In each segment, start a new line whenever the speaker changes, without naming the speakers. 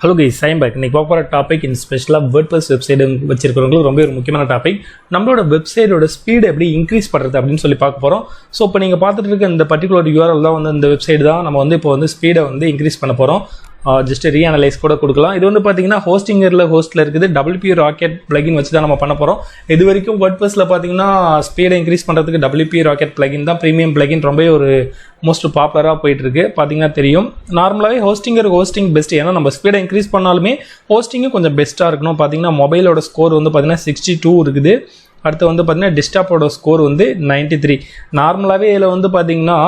Hello guys, I am back. இன்னைக்கு பார்க்க போற டாபிக் இன் ஸ்பெஷலா Wordpress வெப்சைட் வச்சிருக்கிறவங்களுக்கு ரொம்ப ஒரு முக்கியமான டாபிக். நம்மளோட வெப்சைட்டோட ஸ்பீட் எப்படி இன்க்ரீஸ் பண்றது அப்படினு சொல்லி பார்க்க போறோம். சோ இப்போ நீங்க பார்த்துட்டு இருக்க இந்த பர்టిక్యులர் URL தான் வந்து இந்த வெப்சைட் தான் நம்ம வந்து இப்போ வந்து ஸ்பீடை வந்து இன்க்ரீஸ் பண்ண போறோம். ஜஸ்ட் ரீஅனலைஸ் கூட கொடுக்கலாம். இது வந்து பாத்தீங்கன்னா ஹோஸ்ட்ல இருக்குது WP ராக்கெட் பிளகின் வச்சு தான் நம்ம பண்ண போறோம். இது வரைக்கும் WordPressல பாத்தீங்கன்னா ஸ்பீடை இன்க்ரீஸ் பண்றதுக்கு WP ராக்கெட் பிளகின் தான் பிரீமியம் பிளகின் ரொம்ப ஒரு மோஸ்ட் பாப்புலரா போயிட்டு இருக்கு. பாத்தீங்கன்னா தெரியும். நார்மலாவே ஹோஸ்டிங் பெஸ்ட். ஏன்னா நம்ம ஸ்பீடை இன்க்ரீஸ் பண்ணாலுமே ஹோஸ்டிங்கும் கொஞ்சம் பெஸ்டா இருக்கணும். பாத்தீங்கன்னா மொபைலோட ஸ்கோர் வந்து பாத்தீங்கன்னா 62 இருக்குது. அடுத்து வந்து பார்த்தீங்கன்னா டெஸ்க்டாப்போட ஸ்கோர் வந்து 93. நார்மலாகவே இதில் வந்து பார்த்தீங்கன்னா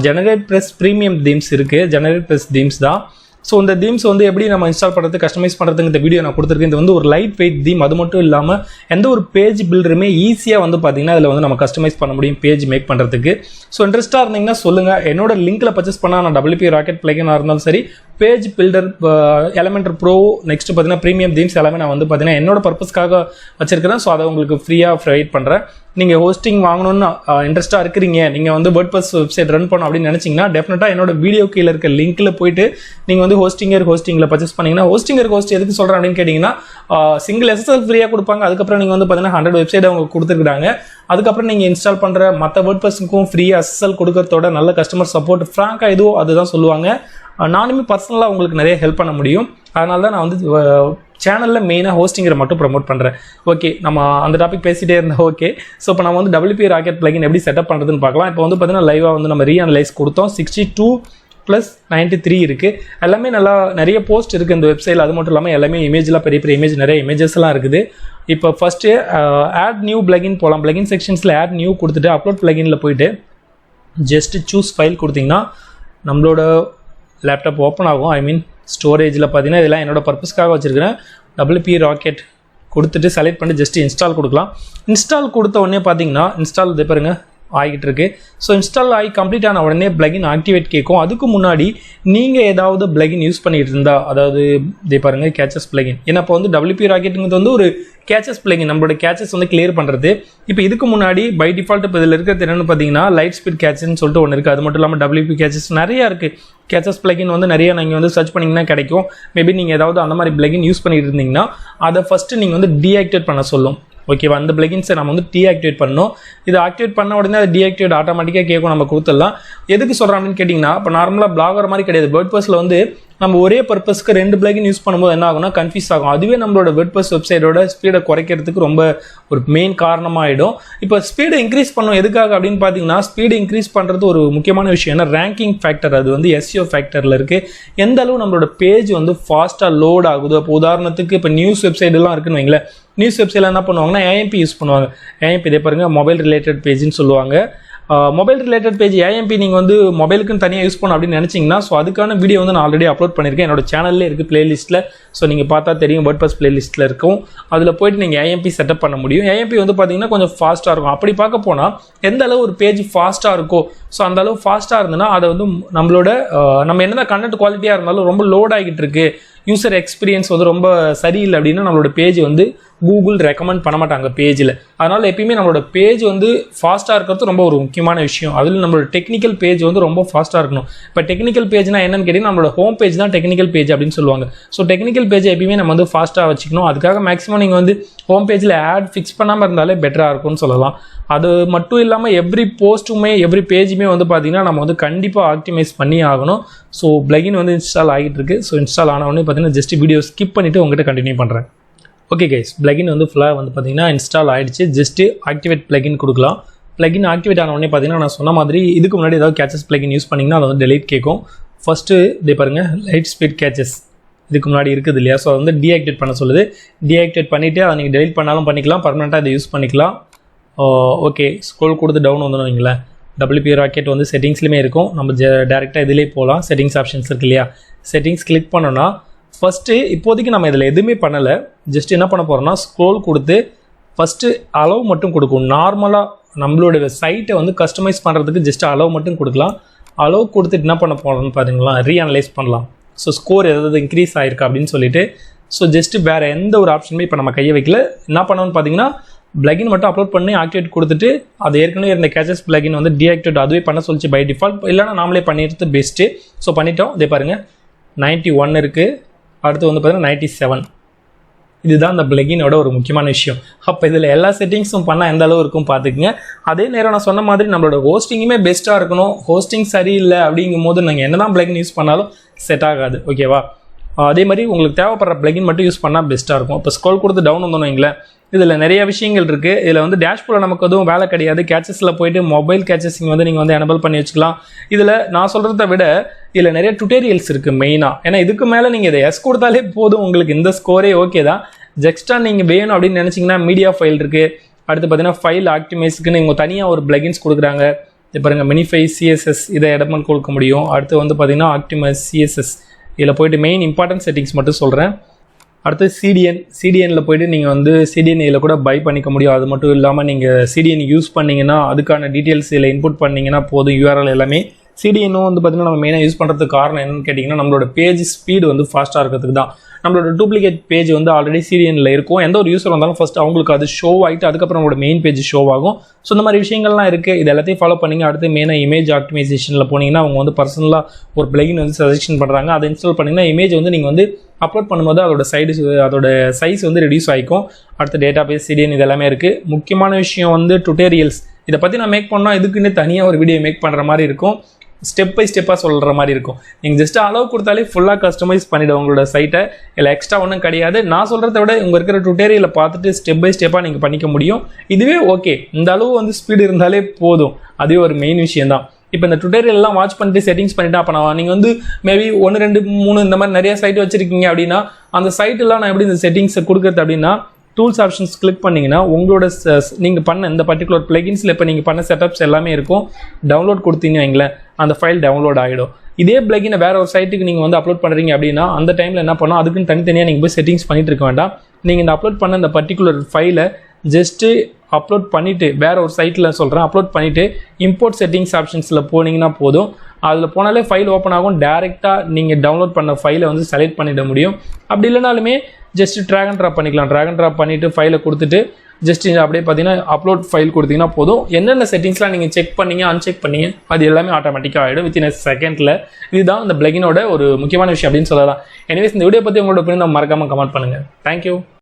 ஜெனரேட் ப்ளஸ் ப்ரீமியம் தீம்ஸ் இருக்குது. ஜெனரேட் ப்ளஸ் தீம்ஸ் தான். ஸோ இந்த தீம்ஸ் வந்து எப்படி நம்ம இன்ஸ்டால் பண்ணுறது, கஸ்டமைஸ் பண்ணுறதுக்கு இந்த வீடியோ நான் கொடுத்துருக்கேன். இது வந்து ஒரு லைட் வெயிட் தீம். அது மட்டும் இல்லாமல் எந்த ஒரு பேஜ் பில்டருமே ஈஸியாக வந்து பார்த்தீங்கன்னா இதில் வந்து நம்ம கஸ்டமைஸ் பண்ண முடியும் பேஜ் மேக் பண்ணுறதுக்கு. ஸோ இன்ட்ரெஸ்ட்டாக இருந்தீங்கன்னா சொல்லுங்கள். என்னோட லிங்க்கில் பர்ச்சேஸ் பண்ணால் நான் WP ராக்கெட் பிளகினாக இருந்தாலும் சரி, page builder, Elementor pro, next பார்த்தீங்கன்னா ப்ரீமியம் தீம்ஸ் எல்லாமே நான் வந்து பார்த்தீங்கன்னா என்னோட பர்பஸ்க்காக வச்சிருக்கிறேன். ஸோ அதை உங்களுக்கு ஃப்ரீயாக ப்ரொவைட் பண்ணுறேன். நீங்கள் ஹோஸ்டிங் வாங்கணும்னு இன்ட்ரெஸ்ட்டாக இருக்கிறீங்க, நீங்கள் வந்து WordPress வெப்சைட் ரன் பண்ணணும் அப்படின்னு நினச்சிங்கன்னா டெஃபினட்டாக என்னோட வீடியோ கீழே இருக்க லிங்க்கில் போயிட்டு நீங்கள் வந்து ஹோஸ்டிங்கில் பர்ச்சேஸ் பண்ணிங்கன்னா ஹோஸ்ட் எதுக்கு சொல்கிறேன் அப்படின்னு கேட்டிங்கன்னா சிங்கிள் SSL ஃப்ரீயாக கொடுப்பாங்க. அதுக்கப்புறம் நீங்கள் வந்து பார்த்தீங்கன்னா 100 வெப்சைட் அவங்க கொடுத்துருக்காங்க. அதுக்கப்புறம் நீங்கள் இன்ஸ்டால் பண்ணுற மற்ற WordPressக்கும் ஃப்ரீயாக SSL கொடுக்கறதோட நல்ல கஸ்டமர் சப்போர்ட் ஃப்ராங்காக எதுவோ அதுதான் சொல்லுவாங்க. நானுமே பர்சனலாக உங்களுக்கு நிறைய ஹெல்ப் பண்ண முடியும். அதனால தான் நான் வந்து சேனலில் மெயினாக ஹோஸ்டிங்கரை மட்டும் ப்ரமோட் பண்ணுறேன். ஓகே, நம்ம அந்த டாபிக் பேசிகிட்டே இருந்தோம். ஓகே, ஸோ இப்போ நம்ம வந்து WP ராக்கெட் பிளகின் எப்படி செட்டப் பண்ணுறதுன்னு பார்க்கலாம். இப்போ வந்து பார்த்தீங்கன்னா லைவாக வந்து நம்ம ரீஅனலைஸ் கொடுத்தோம். 62 + 93 இருக்குது. எல்லாமே நல்லா நிறைய போஸ்ட் இருக்குது இந்த வெப்சைட்டில். அது மட்டும் இல்லாமல் எல்லாமே இமேஜ்லாம் பெரிய இமேஜ், நிறைய இமேஜஸ்லாம் இருக்குது. இப்போ ஃபஸ்ட்டு ஆட் நியூ பிளகின் போகலாம். பிளகின் செக்ஷன்ஸில் ஆட் நியூ கொடுத்துட்டு அப்லோட் பிளகினில் போயிட்டு ஜஸ்ட் சூஸ் ஃபைல் கொடுத்தீங்கன்னா நம்மளோட லேப்டாப் ஓப்பன் ஆகும். ஐ மீன் ஸ்டோரேஜில் பார்த்தீங்கன்னா இதெல்லாம் என்னோட பர்பஸ்க்காக வச்சுருக்கிறேன். WP ராக்கெட் கொடுத்துட்டு செலக்ட் பண்ணி ஜஸ்ட் இன்ஸ்டால் கொடுக்கலாம். இன்ஸ்டால் கொடுத்த உடனே பார்த்தீங்கன்னா இன்ஸ்டால் இது பாருங்க ஆகிட்டு இருக்கு. ஸோ இன்ஸ்டால் ஆகி கம்ப்ளீட் ஆன உடனே பிளகின் ஆக்டிவேட் கேட்கும். அதுக்கு முன்னாடி நீங்கள் ஏதாவது பிளகின் யூஸ் பண்ணிட்டு இருந்தா, அதாவது இதே பாருங்க கேச்சஸ் பிளகின். ஏன்னா இப்போ வந்து WP ராக்கெட்டுங்கிறது வந்து ஒரு கேச்சஸ் பிளகின், நம்மளோட கேச்சஸ் வந்து கிளியர் பண்ணுறது. இப்போ இதுக்கு முன்னாடி பை டிஃபால்ட் இப்போ இதில் இருக்கிறது என்னென்னு பார்த்தீங்கன்னா லைட் ஸ்பீட் கேச்சஸ்ன்னு சொல்லிட்டு ஒன்று இருக்குது. அது மட்டும் இல்லாமல் WP கேச்சஸ் நிறையா இருக்குது. கேச்சஸ் பிளகின் வந்து நிறைய நீங்கள் வந்து சர்ச் பண்ணிங்கன்னா கிடைக்கும். மேபி நீங்கள் ஏதாவது அந்த மாதிரி பிளகின் யூஸ் பண்ணிட்டு இருந்தீங்கன்னா அதை ஃபஸ்ட்டு நீங்கள் வந்து டீஆக்டிவேட் பண்ண சொல்லும். ஓகேவா, அந்த பிளகின்ஸை நம்ம வந்து டீஆக்டிவேட் பண்ணணும். இது ஆக்டிவேட் பண்ண உடனே அது டீஆக்டிவேட் ஆட்டோமேட்டிக்காக கேட்கும், நம்ம கொடுத்துடலாம். எதுக்கு சொல்கிறேன் அப்படின்னு கேட்டிங்கன்னா, இப்போ நார்மலாக பிளாகர் மாதிரி கிடையாது. WordPressல வந்து நம்ம ஒரே பர்பஸ்க்கு 2 பிளகின் யூஸ் பண்ணும்போது என்ன ஆகும்னா கன்ஃபியூஸ் ஆகும். அதுவே நம்மளோட WordPress வெப்சைட்டோட ஸ்பீடை குறைக்கிறதுக்கு ரொம்ப ஒரு மெயின் காரணமாகிடும். இப்போ ஸ்பீடை இன்க்ரீஸ் பண்ணணும் எதுக்காக அப்படின்னு பார்த்தீங்கன்னா, ஸ்பீடை இன்க்ரீஸ் பண்ணுறது ஒரு முக்கியமான விஷயம். ஏன்னா ரேங்கிங் ஃபேக்டர், அது வந்து SEO ஃபேக்டரில் இருக்குது. எந்த அளவு நம்மளோட பேஜ் வந்து ஃபாஸ்ட்டாக லோட் ஆகுது. இப்போ உதாரணத்துக்கு இப்போ நியூஸ் வெப்சைட்லாம் இருக்குன்னு வைங்களேன். நியூஸ் வெப்சைட்டில் என்ன பண்ணுவாங்கன்னா AMP யூஸ் பண்ணுவாங்க. AMP இதே பாருங்க மொபைல் ரிலேட்டட் பேஜ்னு சொல்லுவாங்க. மொபைல் ரிலேட்டட் பேஜ் AMP நீங்கள் வந்து மொபைலுக்குன்னு தனியாக யூஸ் பண்ணணும் அப்படின்னு நினச்சிங்கன்னா, ஸோ அதுக்கான வீடியோ வந்து நான் ஆல்ரெடி அப்லோட் பண்ணியிருக்கேன். என்னோட சேனல்லே இருக்குது பிளேலிஸ்ட்டில். ஸோ நீங்கள் பார்த்தா தெரியும், WordPress பிளேலிஸ்ட்டில் இருக்கும். அதில் போய்ட்டு நீங்கள் AMP செட்டப் பண்ண முடியும். AMP வந்து பார்த்தீங்கன்னா கொஞ்சம் ஃபாஸ்ட்டாக இருக்கும். அப்படி பார்க்க போனால் எந்த அளவு ஒரு பேஜ் ஃபாஸ்ட்டாக இருக்கோ, ஸோ அந்த அளவு ஃபாஸ்ட்டாக இருந்ததுன்னா அதை வந்து நம்மளோட நம்ம என்ன கண்டென்ட் குவாலிட்டியாக இருந்தாலும் ரொம்ப லோட் ஆகிட்டு இருக்கு, யூசர் எக்ஸ்பீரியன்ஸ் வந்து ரொம்ப சரியில்லை அப்படின்னா நம்மளோட பேஜ் வந்து கூகுள் ரெக்கமெண்ட் பண்ண மாட்டாங்க பேஜில். அதனால் எப்பயுமே நம்மளோட பேஜ் வந்து ஃபாஸ்ட்டாக இருக்கிறது ரொம்ப ஒரு முக்கியமான விஷயம். அதில் நம்மளோட டெக்னிக்கல் பேஜ் வந்து ரொம்ப ஃபாஸ்ட்டாக இருக்கணும். இப்போ டெக்னிக்கல் பேஜ்னா என்னன்னு கேட்டிங்கன்னா, நம்மளோட ஹோம் பேஜ் தான் டெக்னிக்கல் பேஜ் அப்படின்னு சொல்லுவாங்க. ஸோ டெக்னிக்கல் பேஜ் எப்பயுமே நம்ம வந்து ஃபாஸ்ட்டாக வச்சுக்கணும். அதுக்காக மேக்ஸிமம் நீங்கள் வந்து ஹோம் பேஜில் ஆட் ஃபிக்ஸ் பண்ணாமல் இருந்தாலே பெட்டராக இருக்கும்னு சொல்லலாம். அது மட்டும் இல்லாமல் எவ்ரி போஸ்ட்டுமே எவ்ரி பேஜுமே வந்து பார்த்தீங்கன்னா நம்ம வந்து கண்டிப்பாக ஆப்டிமைஸ் பண்ணி ஆகணும். ஸோ பிளகின் வந்து இன்ஸ்டால் ஆகிட்டு இருக்கு. ஸோ இன்ஸ்டால் ஆனவொடனே பார்த்தீங்கன்னா ஜஸ்ட் வீடியோ ஸ்கிப் பண்ணிவிட்டு உங்கள்கிட்ட கண்டினியூ பண்ணுறேன். ஓகே கைஸ், பிளகின் வந்து ஃபுல்லாக வந்து பார்த்தீங்கன்னா இன்ஸ்டால் ஆகிடுச்சு. ஜஸ்ட்டு ஆக்டிவேட் பிளகின் கொடுக்கலாம். பிளகின் ஆக்டிவேட் ஆன உடனே பார்த்தீங்கன்னா நான் சொன்ன மாதிரி இதுக்கு முன்னாடி ஏதாவது கேச்சஸ் பிளகின் யூஸ் பண்ணிங்கன்னா அதை வந்து டெலீட் கேட்கும். ஃபஸ்ட்டு இதே பாருங்கள் லைட் ஸ்பீட் கேச்சஸ் இதுக்கு முன்னாடி இருக்குது இல்லையா, ஸோ அதை வந்து டீஆக்டிவேட் பண்ண சொல்லுது. டீஆக்டிவேட் பண்ணிவிட்டு அதை நீங்கள் டெலீட் பண்ணாலும் பண்ணிக்கலாம், பர்மனெண்ட்டாக அதை யூஸ் பண்ணிக்கலாம். ஓகே, ஸ்க்ரோல் கொடுத்து டவுன் வந்துடும் வைங்களேன். WP ராக்கெட் வந்து செட்டிங்ஸ்லையுமே இருக்கும். நம்ம டேரெக்டாக இதிலே போகலாம். செட்டிங்ஸ் ஆப்ஷன்ஸ் இருக்கு இல்லையா, செட்டிங்ஸ் கிளிக் பண்ணோன்னா ஃபஸ்ட்டு இப்போதைக்கு நம்ம இதில் எதுவுமே பண்ணலை. ஜஸ்ட் என்ன பண்ண போகிறோம்னா ஸ்க்ரோல் கொடுத்து ஃபஸ்ட்டு அளவு மட்டும் கொடுக்கும். நார்மலாக நம்மளோட சைட்டை வந்து கஸ்டமைஸ் பண்ணுறதுக்கு ஜஸ்ட் அளவு மட்டும் கொடுக்கலாம். அளவு கொடுத்துட்டு என்ன பண்ண போகிறோம்னு பார்த்தீங்களா, ரீஅனலைஸ் பண்ணலாம். ஸோ ஸ்கோர் எதாவது இன்க்ரீஸ் ஆகிருக்கா அப்படின்னு சொல்லிட்டு. ஸோ ஜஸ்ட்டு வேறு எந்த ஒரு ஆப்ஷனுமே இப்போ நம்ம கையை வைக்கல. என்ன பண்ணணும்னு பார்த்தீங்கன்னா பிளகின் மட்டும் அப்லோட் பண்ணி ஆக்டிவேட் கொடுத்துட்டு அது ஏற்கனவே இருந்த கேச்சஸ் பிளகின் வந்து டீஆக்டிவேட் அதுவே பண்ண சொல்லிச்சு பை டிஃபால்ட். இல்லைனா நாமளே பண்ணிடுறது பெஸ்ட்டு. ஸோ பண்ணிட்டோம். இதே பாருங்கள் 91 இருக்குது. அடுத்து வந்து பார்த்தீங்கன்னா 97. இதுதான் இந்த பிளகினோட ஒரு முக்கியமான விஷயம். அப்போ இதில் எல்லா செட்டிங்ஸும் பண்ணால் எந்த அளவு இருக்கும் பார்த்துக்குங்க. அதே நேரம் நான் சொன்ன மாதிரி நம்மளோட ஹோஸ்டிங்குமே பெஸ்ட்டாக இருக்கணும். ஹோஸ்டிங் சரியில்லை அப்படிங்கும் போது நீங்கள் என்ன தான் பிளகின் யூஸ் பண்ணாலும் செட் ஆகாது. ஓகேவா? அதே மாதிரி உங்களுக்கு தேவைப்படுற பிளகின் மட்டும் யூஸ் பண்ணால் பெஸ்ட்டாக இருக்கும். இப்போ ஸ்க்ரோல் கொடுத்து டவுன் வந்தோன்னு வைங்களேன், இதில் நிறைய விஷயங்கள் இருக்குது. இதில் வந்து டேஷ்போர்டில் நமக்கு எதுவும் வேலை கிடையாது. கேச்சஸில் போயிட்டு மொபைல் கேச்சஸிங் வந்து நீங்கள் வந்து எனபிள் பண்ணி வச்சுக்கலாம். இதில் நான் சொல்கிறத விட இதில் நிறைய டுட்டோரியல்ஸ் இருக்குது மெயினாக. ஏன்னா இதுக்கு மேலே நீங்கள் இதை எஸ் கொடுத்தாலே போதும், உங்களுக்கு இந்த ஸ்கோரே ஓகே தான். ஜெக்ஸ்ட்டாக நீங்கள் வேணும் அப்படின்னு நினச்சிங்கன்னா மீடியா ஃபைல் இருக்குது. அடுத்து பார்த்தீங்கன்னா ஃபைல் ஆக்டிமைஸ்க்குன்னு இவங்க தனியாக ஒரு பிளகின்ஸ் கொடுக்குறாங்க. இப்போ பாருங்கள் மினிஃபை சிஎஸ்எஸ் இதை இடமல் கொடுக்க முடியும். அடுத்து வந்து பார்த்தீங்கன்னா ஆக்டிமைஸ் சிஎஸ்எஸ். இதில் போய்ட்டு மெயின் இம்பார்ட்டன்ட் செட்டிங்ஸ் மட்டும் சொல்கிறேன். அடுத்து சிடிஎனில் போய்ட்டு நீங்கள் வந்து சிடிஎன் இதில் கூட பை பண்ணிக்க முடியும். அது மட்டும் இல்லாமல் நீங்கள் சிடிஎன் யூஸ் பண்ணிங்கன்னா அதுக்கான டீட்டெயில்ஸ் இதில் இன்புட் பண்ணிங்கன்னா போதும். யூஆர்எல் எல்லாமே சிடிஎன்னும் வந்து பார்த்திங்கன்னா நம்ம மெயினாக யூஸ் பண்ணுறதுக்கு காரணம் என்னென்னு கேட்டிங்கன்னா நம்மளோட பேஜ் ஸ்பீடு வந்து ஃபாஸ்ட்டாக இருக்கிறதுக்கு தான். நம்மளோட டூப்ளிகேட் பேஜ் வந்து ஆல்ரெடி சிடிஎனில் இருக்கும். எந்த ஒரு யூஸர் வந்தாலும் ஃபஸ்ட் அவங்களுக்கு அது ஷோ ஆகிட்டு அதுக்கப்புறம் நம்மளோட மெயின் பேஜ் ஷோ ஆகும். ஸோ இந்த மாதிரி விஷயங்கள்லாம் இருக்குது. இது எல்லாத்தையும் ஃபாலோ பண்ணிங்க. அடுத்து மெயினாக இமேஜ் ஆப்டிமைசேஷனில் போனீங்கன்னா அவங்க வந்து பர்சனலாக ஒரு பிளகின் வந்து சஜெக்ஷன் பண்ணுறாங்க. அதை இன்ஸ்டால் பண்ணிங்கன்னா இமேஜ் வந்து நீங்கள் வந்து அப்லோட் பண்ணும்போது அதோட சைஸ் வந்து ரெடியூஸ் ஆகிக்கும். அடுத்து டேட்டா பேஸ் சிடிஎன் இது எல்லாமே இருக்குது. முக்கியமான விஷயம் வந்து டுட்டோரியல்ஸ். இதை பற்றி நான் மேக் பண்ணால் இதுக்குன்னு தனியாக ஒரு வீடியோ மேக் பண்ணுற மாதிரி இருக்கும். ஸ்டெப் பை ஸ்டெப்பாக சொல்கிற மாதிரி இருக்கும். நீங்கள் ஜஸ்ட் அளவு கொடுத்தாலே ஃபுல்லாக கஸ்டமைஸ் பண்ணிவிடும் உங்களோட சைட்டை. இல்லை எக்ஸ்ட்ரா ஒன்றும் கிடையாது. நான் சொல்கிறத விட உங்கள் இருக்கிற டுட்டோரியலை பார்த்துட்டு ஸ்டெப் பை ஸ்டெப்பாக நீங்கள் பண்ணிக்க முடியும். இதுவே ஓகே, இந்த அளவு வந்து ஸ்பீடு இருந்தாலே போதும். அதுவே ஒரு மெயின் விஷயம் தான். இப்போ இந்த டுட்டோரியல்லாம் வாட்ச் பண்ணிட்டு செட்டிங்ஸ் பண்ணிட்டு அப்போ நீங்கள் வந்து மேபி 1 2 3 இந்த மாதிரி நிறைய சைட் வச்சுருக்கீங்க அப்படின்னா அந்த சைட்டெல்லாம் நான் எப்படி இந்த செட்டிங்ஸை கொடுக்குறது அப்படின்னா டூல்ஸ் ஆப்ஷன்ஸ் கிளிக் பண்ணிங்கன்னா உங்களோட நீங்கள் பண்ண இந்த பர்டிகுலர் பிளகின்ஸில் இப்போ நீங்கள் பண்ண செட்டப்ஸ் எல்லாமே இருக்கும். டவுன்லோட் கொடுத்தீங்க வைங்களேன், அந்த ஃபைல் டவுன்லோட் ஆகிடும். இதே பிளகினை வேறு ஒரு சைட்டுக்கு நீங்கள் வந்து அப்லோட் பண்ணுறீங்க அப்படின்னா அந்த டைமில் என்ன பண்ணோம், அதுக்குன்னு தனித்தனியாக நீங்கள் போய் செட்டிங்ஸ் பண்ணிட்டு இருக்க வேண்டாம். நீங்கள் இந்த அப்லோட் பண்ண இந்த பர்டிகுலர் ஃபைலை ஜஸ்ட்டு அப்லோட் பண்ணிவிட்டு வேறு ஒரு சைட்டில் சொல்கிறேன் அப்லோட் பண்ணிவிட்டு இம்போர்ட் செட்டிங்ஸ் ஆப்ஷன்ஸில் போனீங்கன்னா போதும். அதில் போனாலே ஃபைல் ஓப்பன் ஆகும். டேரெக்டாக நீங்கள் டவுன்லோட் பண்ண ஃபைலை வந்து செலக்ட் பண்ணிட முடியும். அப்படி இல்லைனாலுமே ஜஸ்ட் ட்ராக் அண்ட் ட்ராப் பண்ணிக்கலாம். ட்ராக் அண்ட் ட்ராப் பண்ணிவிட்டு ஃபைலை கொடுத்துட்டு ஜஸ்ட் அப்படியே பார்த்தீங்கன்னா அப்லோட் ஃபைல் கொடுத்தீங்கன்னா போதும். என்னென்ன செட்டிங்ஸ்லாம் நீங்கள் செக் பண்ணீங்க அன்செக் பண்ணீங்க அது எல்லாமே ஆட்டோமேட்டிக்காக ஆகிடும் வித்தின் செகண்டில். இதுதான் இந்த பிளகினோட ஒரு முக்கியமான விஷயம் அப்படின்னு சொல்லலாம். எனிவேஸ் இந்த வீடியோ பற்றி உங்களோட ஒப்பீனியன் மறக்காமல் கமெண்ட் பண்ணுங்கள். தேங்க்யூ.